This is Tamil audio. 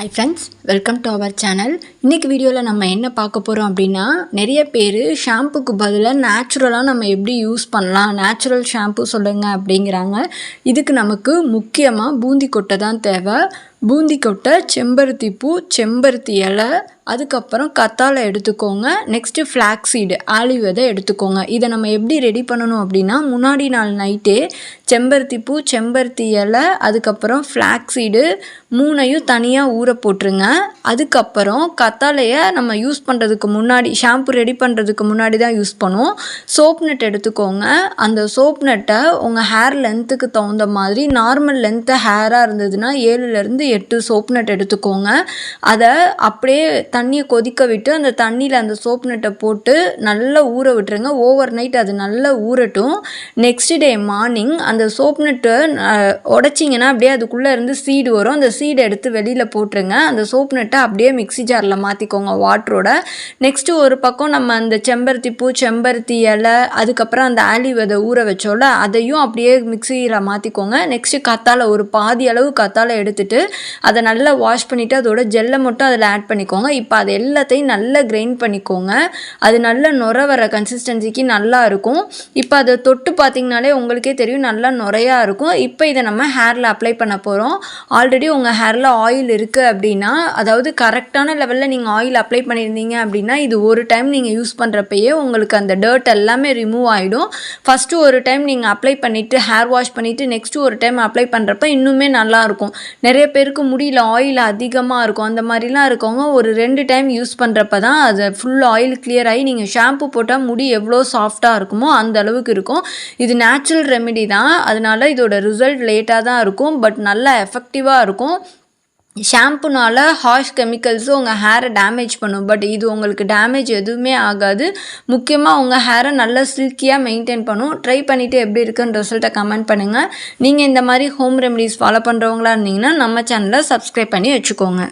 Hi friends, welcome to our channel. இன்னைக்கு வீடியோவில் நம்ம என்ன பார்க்க போகிறோம் அப்படின்னா நிறைய பேர் ஷாம்புக்கு பதிலாக நேச்சுரலாக நம்ம எப்படி யூஸ் பண்ணலாம், நேச்சுரல் ஷாம்பு சொல்லுங்கள் அப்படிங்கிறாங்க. இதுக்கு நமக்கு முக்கியமாக பூந்தி கொட்டை தான் தேவை. பூந்தி கொட்டை, செம்பருத்தி பூ, செம்பருத்தி இலை, அதுக்கப்புறம் கத்தாழை எடுத்துக்கோங்க. நெக்ஸ்ட்டு ஃப்ளாக்ஸீடு, ஆலிவ் விதை எடுத்துக்கோங்க. இதை நம்ம எப்படி ரெடி பண்ணணும் அப்படின்னா முன்னாடி நாள் நைட்டே செம்பருத்தி பூ, செம்பருத்தி இலை, அதுக்கப்புறம் ஃப்ளாக்ஸீடு மூணையும் தனியாக ஊற போட்டுருங்க. அதுக்கப்புறம் கத்தாழையை நம்ம யூஸ் பண்ணுறதுக்கு முன்னாடி, ஷாம்பு ரெடி பண்ணுறதுக்கு முன்னாடி தான் யூஸ் பண்ணுவோம். சோப் நட் எடுத்துக்கோங்க. அந்த சோப் நட்டை உங்கள் ஹேர் லென்த்துக்கு தகுந்த மாதிரி, நார்மல் லென்த்து ஹேராக இருந்ததுன்னா 7லேருந்து 8 சோப் நட் எடுத்துக்கோங்க. அதை அப்படியே தண்ணியை கொதிக்க விட்டு அந்த தண்ணியில் அந்த சோப் நட்டை போட்டு நல்லா ஊற விட்டுருங்க. ஓவர் நைட் அது நல்லா ஊறட்டும். நெக்ஸ்ட் டே மார்னிங் அந்த சோப் நட்டை உடைச்சிங்கன்னா அப்படியே அதுக்குள்ளே இருந்து சீடு வரும். அந்த சீடை எடுத்து வெளியில் போட்டுருங்க. அந்த சோப் நட்டை அப்படியே மிக்ஸி ஜாரில் மாற்றிக்கோங்க வாட்டரோட. நெக்ஸ்ட்டு ஒரு பக்கம் நம்ம அந்த செம்பருத்தி பூ, செம்பருத்தி இலை, அதுக்கப்புறம் அந்த ஆலிவ் விதை ஊற வச்சோல அதையும் அப்படியே மிக்ஸியில் மாற்றிக்கோங்க. நெக்ஸ்ட்டு கத்தாழை, ஒரு பாதி அளவு கத்தாழை எடுத்துட்டு அதை நல்லா வாஷ் பண்ணிவிட்டு அதோட ஜெல்லை மட்டும் அதில் ஆட் பண்ணிக்கோங்க. இப்போ அது எல்லாத்தையும் நல்லா கிரைண்ட் பண்ணிக்கோங்க. அது நல்ல நுர வர கன்சிஸ்டன்சிக்கு நல்லா இருக்கும். இப்போ அதை தொட்டு பார்த்திங்கனாலே உங்களுக்கே தெரியும் நல்லா நுரையாக இருக்கும். இப்போ இதை நம்ம ஹேரில் அப்ளை பண்ண போகிறோம். ஆல்ரெடி உங்கள் ஹேரில் ஆயில் இருக்குது அப்படின்னா, அதாவது கரெக்டான லெவலில் நீங்கள் ஆயில் அப்ளை பண்ணியிருந்தீங்க அப்படின்னா இது ஒரு டைம் நீங்கள் யூஸ் பண்ணுறப்பயே உங்களுக்கு அந்த டர்ட் எல்லாமே ரிமூவ் ஆகிடும். ஃபஸ்ட்டு ஒரு டைம் நீங்கள் அப்ளை பண்ணிவிட்டு ஹேர் வாஷ் பண்ணிவிட்டு நெக்ஸ்ட்டு ஒரு டைம் அப்ளை பண்ணுறப்ப இன்னுமே நல்லாயிருக்கும். நிறைய பேருக்கு முடியல ஆயில் அதிகமாக இருக்கும். அந்த மாதிரிலாம் இருக்கவங்க ஒரு 2 டைம் யூஸ் பண்ணுறப்ப தான் அது ஃபுல் ஆயில் கிளியர் ஆகி நீங்கள் ஷாம்பு போட்டால் முடி எவ்வளோ சாஃப்டாக இருக்குமோ அந்த அளவுக்கு இருக்கும். இது நேச்சுரல் ரெமெடி தான், அதனால இதோட ரிசல்ட் லேட்டாக தான் இருக்கும், பட் நல்லா எஃபெக்டிவாக இருக்கும். ஷாம்புனால ஹார்ஷ் கெமிக்கல்ஸும் உங்கள் ஹேரை டேமேஜ் பண்ணும், பட் இது உங்களுக்கு டேமேஜ் எதுவுமே ஆகாது. முக்கியமாக உங்கள் ஹேரை நல்லா சில்கியாக மெயின்டைன் பண்ணும். ட்ரை பண்ணிவிட்டு எப்படி இருக்குன்னு ரிசல்ட்டை கமெண்ட் பண்ணுங்கள். நீங்கள் இந்த மாதிரி ஹோம் ரெமெடிஸ் ஃபாலோ பண்ணுறவங்களா இருந்தீங்கன்னா நம்ம சேனலை சப்ஸ்கிரைப் பண்ணி வச்சுக்கோங்க.